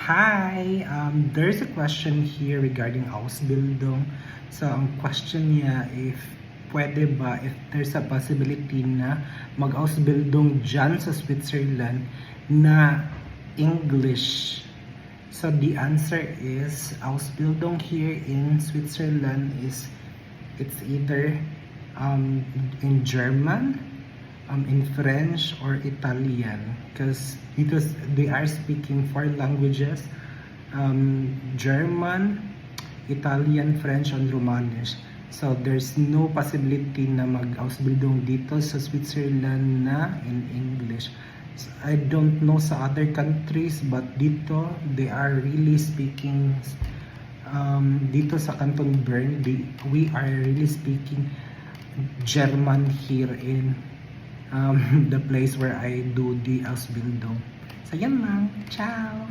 Hi! There's a question here regarding Ausbildung. So, ang question niya if pwede ba, if there's a possibility na mag-Ausbildung dyan sa Switzerland na English. So, the answer is Ausbildung here in Switzerland is it's either in German, in French or Italian, because they are speaking four languages, German, Italian, French, and Romanish. So there's no possibility na mag-Ausbildung dito sa Switzerland na in English. So, I don't know sa other countries, but dito they are really speaking, dito sa Canton Bern, we are really speaking German here in the place where I do the Ausbildung. So yan lang. Ciao!